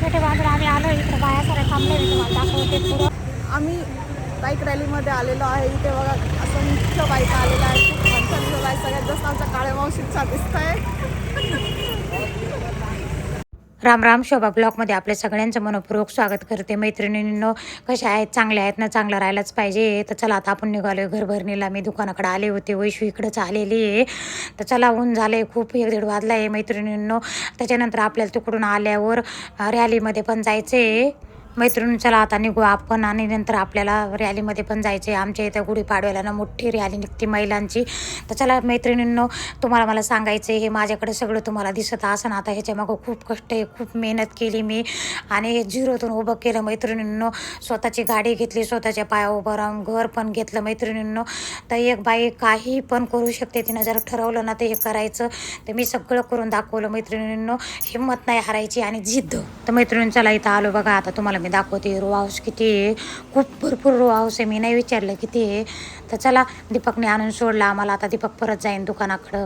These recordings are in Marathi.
छोटे बांधून आम्ही आलो इकडे बाया साऱ्या थांबले मी तुम्हाला दाखवते पुढं. आम्ही बाईक रॅलीमध्ये आलेलो आहे. इथे बघा असं मुख्य बाईक आलेला आहे. खूप छान छान दिसत आहे. सगळ्यात जास्त आमच्या काळ्या मावशींचा दिसत आहे. राम राम. शोभा ब्लॉगमध्ये आपल्या सगळ्यांचं मनपूर्वक स्वागत करते. मैत्रिणींनो कशा आहेत? चांगल्या आहेत ना? चांगलं राहायलाच पाहिजे. तर चला आता आपण निघालो घरभरणीला. मी दुकानाकडे आले होते, वैशू इकडंच आलेली आहे. तर चला ऊन झाले खूप, 1-1:30 वाजला आहे मैत्रिणींनो. त्याच्यानंतर आपल्याला तिकडून आल्यावर रॅलीमध्ये पण जायचं आहे. मैत्रिणी चला आता निघू आपण, आणि नंतर आपल्याला रॅलीमध्ये पण जायचं आहे. आमच्या इथं गुढीपाडव्याला ना मोठी रॅली निघते महिलांची. तर चला मैत्रिणींनो, तुम्हाला मला सांगायचं आहे, हे माझ्याकडे सगळं तुम्हाला दिसत असं आता ह्याच्यामागं खूप कष्ट आहे, खूप मेहनत केली मी, आणि हे झिरोतून उभं केलं मैत्रिणींनो. स्वतःची गाडी घेतली, स्वतःच्या पायावर उभं राहून घर पण घेतलं मैत्रिणींनो. तर एक बाई काही पण करू शकते, तिनं जर ठरवलं ना तर हे करायचं. तर मी सगळं करून दाखवलं मैत्रिणींनो. हिंमत नाही हारायची आणि जिद्द. तर मैत्रिणी चला इथं आलो बघा. आता तुम्हाला मी दाखवते रो हाऊस किती आहे. खूप भरपूर रो हाऊस आहे. मी नाही विचारलं किती आहे. तर चला दीपकने आणून सोडला आम्हाला. आता दीपक परत जाईन दुकानाकडं.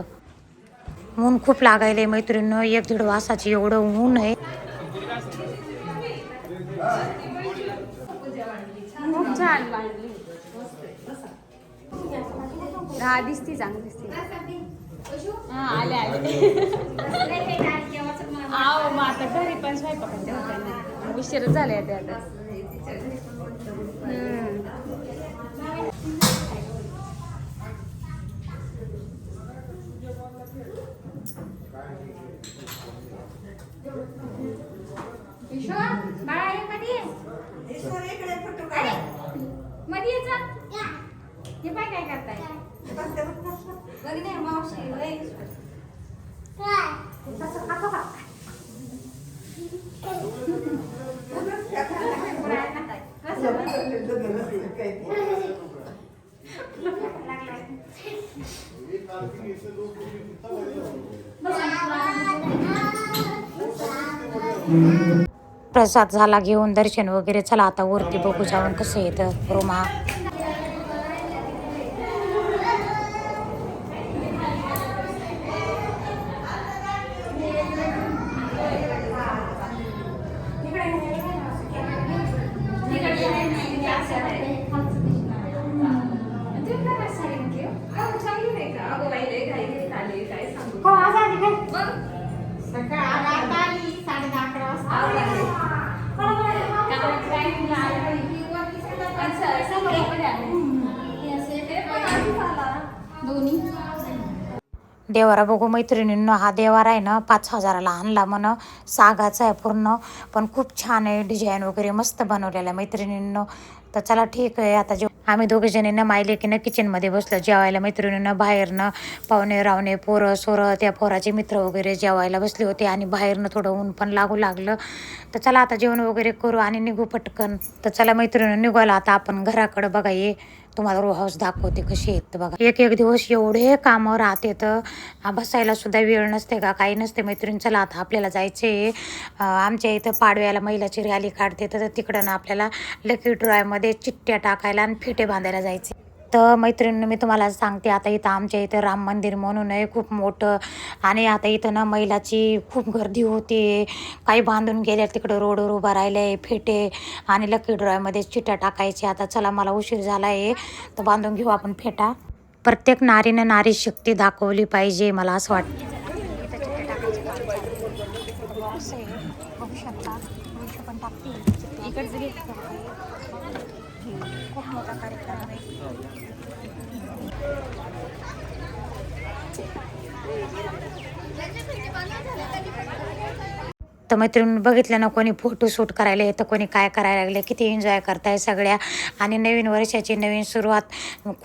ऊन खूप लागायले मैत्रिणींनो. 1-1:30 वासाची एवढं ऊन आहे. खूप छान बांधली. हा दिसती, चांगली दिसते. हा आले आहो मग आता घरी पण स्वयंपाकाचे होते ना, उशीर झाले ते आता. मध्ये हे पाय काय करताय? प्रसाद झाला घेऊन, दर्शन वगैरे. चला आता वरती बघू जाऊन कसं येतं रोमा. देवारा बघू मैत्रिणींनो. हा देवारा आहे ना 5,000ला आणला म्हण. सागाचा आहे पूर्ण, पण खूप छान आहे. डिझाईन वगैरे मस्त बनवलेला आहे मैत्रिणींनो. तर चला ठीक आहे. आता आम्ही दोघे जणींना मायले की ना किचनमध्ये बसलो जेवायला मैत्रिणींना. बाहेरनं पाहुणे रावणे पोरं सोरं त्या पोराचे मित्र वगैरे जेवायला बसले होते, आणि बाहेरनं थोडं ऊन पण लागू लागलं. तर चला आता जेवण वगैरे करू आणि निघू पटकन. तर चला मैत्रिणी निघायला आता आपण घराकडं. बघा ये तुम्हाला रो हाऊस दाखवते कशी आहेत बघा. एक दिवस एवढे कामं राहते तर बसायला सुद्धा वेळ नसते का, काही नसते मैत्रिणी. चला आता आपल्याला जायचे. आमच्या इथं पाडव्याला महिलाची रॅली काढते, तर तिकडं ना आपल्याला लकी ड्रॉमध्ये चिठ्ठ्या टाकायला आणि फिटे बांधायला जायचे. तर मैत्रिणी मी तुम्हाला सांगते, आता इथं आमच्या इथं राम मंदिर म्हणून आहे खूप मोठं, आणि आता इथं ना महिलाची खूप गर्दी होते. काही बांधून गेल्या तिकडं रोडवर उभा राहिले फेटे, आणि लकी ड्रॉमध्ये चिट्या टाकायचे. आता चला मला उशीर झाला आहे, तर बांधून घेऊ आपण फेटा. प्रत्येक नारीनं नारी शक्ती दाखवली पाहिजे, मला असं वाटतं. खूप मोठा कार्यक्रम आहे. तर मैत्रिणी बघितलं ना, कोणी फोटोशूट करायला येतं, कोणी काय करायला लागले. किती एन्जॉय करताय सगळ्या. आणि नवीन वर्षाची नवीन सुरुवात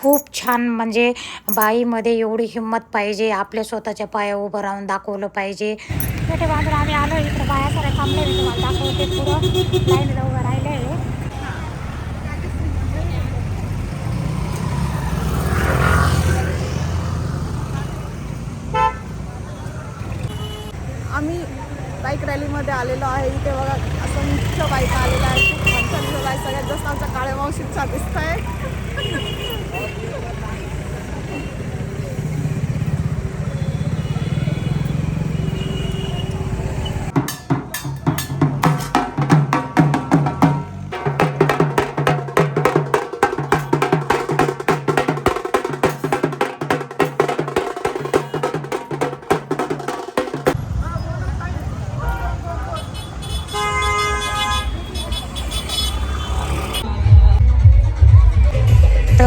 खूप छान. म्हणजे बाईमध्ये एवढी हिंमत पाहिजे, आपल्या स्वतःच्या पायावर उभं राहून दाखवलं पाहिजे. छोटे बांधून आम्ही आलो इकडे बाया साऱ्या थांबले मी तुम्हाला दाखवते. पुढं लाईनला उभं राहिले. आम्ही बाईक रॅलीमध्ये आलेलो आहे. इथे बघा असं मुख्य बाईक आलेला आहे. खूप छान छान दिसत आहे. सगळ्यात जास्त आमच्या काळ्या मावशींचा दिसत आहे.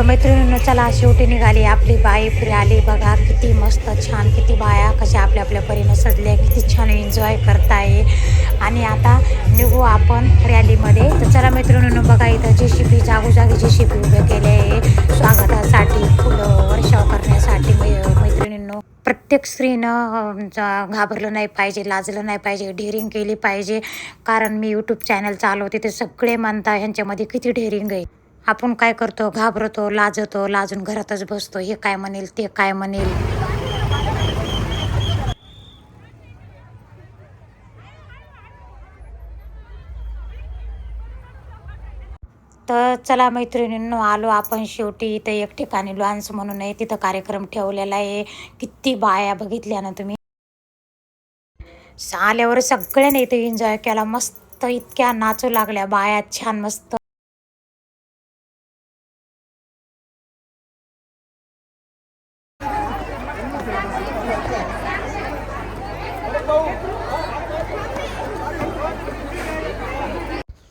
मैत्रिणींनो चला शेवटी निघाली आपली बाई फिराली बघा किती मस्त छान किती बाया कशा आपल्या आपल्या परीनं सजल्या किती छान एन्जॉय करताय आणि आता निघू आपण रॅलीमध्ये. तर चला मैत्रिणींनो बघा इथं JCB जागोजागी JCB उभे केले आहे स्वागतासाठी फुलं वर्षाव करण्यासाठी. मैत्रिणींनो प्रत्येक स्त्रीनं घाबरलं नाही पाहिजे लाजलं नाही पाहिजे डेअरिंग केली पाहिजे. कारण मी यूट्यूब चॅनल चालवते ते सगळे म्हणता ह्यांच्यामध्ये किती डेअरिंग आहे. आपण काय करतो घाबरतो लाजतो लाजून घरातच बसतो हे काय म्हणेल ते काय म्हणेल. तर चला मैत्रिणींनो आलो आपण शेवटी. इथं एक ठिकाणी लॉन्स म्हणून आहे तिथं कार्यक्रम ठेवलेला आहे. किती बाया बघितल्या ना तुम्ही. आल्यावर सगळ्यांनी इथं एन्जॉय केला मस्त इतक्या नाचू लागल्या बाया छान मस्त.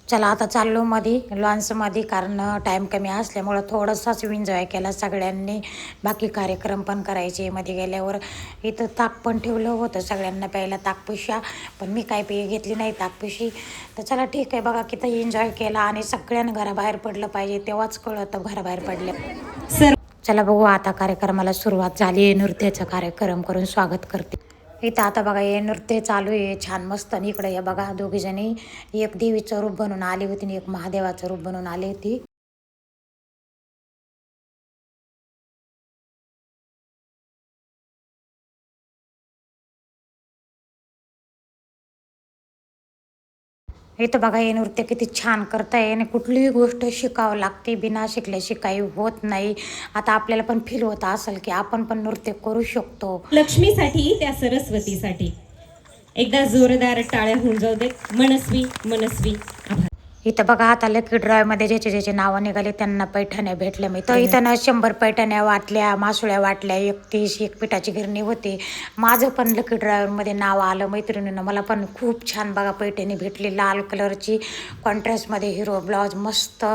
चला आता चाललो मध्ये लॉन्समध्ये कारण टाईम कमी असल्यामुळं थोडंसाच एन्जॉय केला सगळ्यांनी. बाकी कार्यक्रम पण करायचे. मध्ये गेल्यावर इथं ताक पण ठेवलं होतं सगळ्यांना प्यायला ताकपिशा पण मी काय घेतली नाही ताकपिशी. तर चला ठीक आहे बघा किती एन्जॉय केला आणि सगळ्यांना घराबाहेर पडलं पाहिजे तेव्हाच कळतं घराबाहेर पडलं. चला बघू आता कार्यक्रमाला सुरुवात झाली आहे. नृत्याचा कार्यक्रम करून स्वागत करते. इथं आता बघा हे नृत्य चालू आहे छान मस्त. आणि इकडे हे बघा दोघीजणी एक देवीचं रूप बनून आली होती आणि एक महादेवाचं रूप बनून आली होती. इथं बघा हे नृत्य किती छान करताय आणि कुठलीही गोष्ट शिकावं लागते बिना शिकल्याशी काही होत नाही. आता आपल्याला पण फील होत असेल की आपण पण नृत्य करू शकतो. लक्ष्मीसाठी त्या सरस्वतीसाठी एकदा जोरदार टाळ्या होऊन जाऊ दे. मनस्वी मनस्वी आभार. इथं बघा आता लकी ड्रायमध्ये ज्याचे ज्याचे नावं निघाले त्यांना पैठण्या भेटल्या. मी तर इथं ना 100 पैठण्या वाटल्या मासुळ्या वाटल्या 31 एक पिठाची गिरणी होती. माझं पण लकी ड्रायव्हरमध्ये नाव आलं मैत्रिणीनं. मला पण खूप छान बघा पैठणी भेटली लाल कलरची कॉन्ट्रास्टमध्ये हिरो ब्लाऊज मस्त.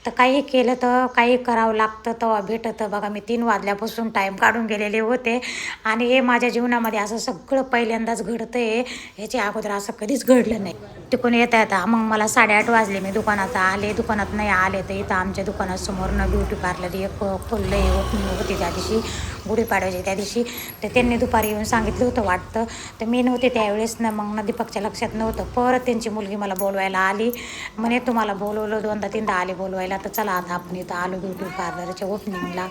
तर काही केलं तर काही करावं लागतं तेव्हा भेटतं बघा. मी 3 वाजल्यापासून टाईम काढून गेलेले होते आणि हे माझ्या जीवनामध्ये असं सगळं पहिल्यांदाच घडतं आहे. ह्याच्या अगोदर असं कधीच घडलं नाही. तिकडून येता येता मग मला 8:30 वाजले. मी दुकानात आले दुकानात नाही आले तर इथं आमच्या दुकानासमोरनं ब्युटी पार्लर एक खुल्लं ओपनिंग होती त्या दिवशी गुढीपाडव्याची त्या दिवशी. तर त्यांनी दुपारी येऊन सांगितलं होतं वाटतं. तर मी नव्हते त्यावेळेस ना मग ना दीपकच्या लक्षात नव्हतं. परत त्यांची मुलगी मला बोलवायला आली म्हणे तुम्हाला बोलवलं 2दा 3दा आले बोलवायला. तर चला आता आपण इथं आलो ब्युटी पार्लरच्या ओपनिंगला.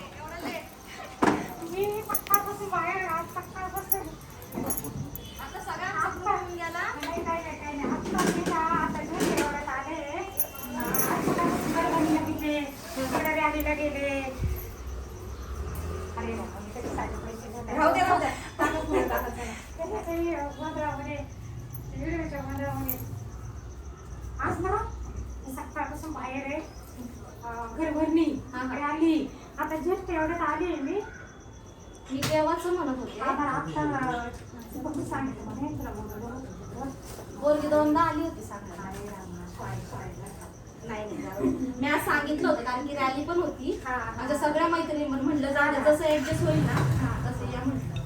आज ना सकाळपासून बाहेर आहे घरभरणी आली. आता जस्ट एवढ्यात आली आहे मी देवाच म्हणत होते. सांगितलं म्हणे तुला बोलगी 2दा आली होती सांगायला. नाही मी आज सांगितलं होतं कारण की रॅली पण होती. माझ्या सगळ्या मैत्रिणी म्हणलं जाणं जसं ऍडजस्ट होईल ना तसं या म्हटलं.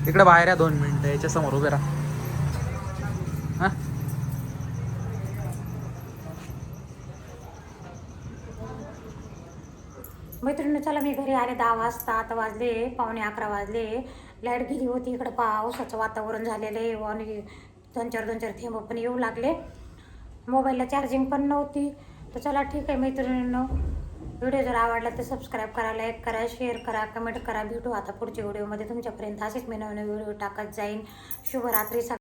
इकडे बाहेर या 2 मिनिटं याच्या समोर उभे राहा. हा मैत्रिणी चला मी घरी आले 10 वाजता. आता वाजले 11:15 वाजले. लाईट गेली होती. इकडं पावसाचं वातावरण झालेलं आहे आणि 2-4 थेंब पण येऊ लागले. मोबाईलला चार्जिंग पण नव्हती. तर चला ठीक आहे मैत्रिणींनो व्हिडिओ जर आवडला तर सबस्क्राईब करा लाईक करा शेअर करा कमेंट करा. भेटू आता पुढच्या व्हिडिओमध्ये तुमच्यापर्यंत असेच मी नवीन व्हिडिओ टाकत जाईन. शुभरात्री.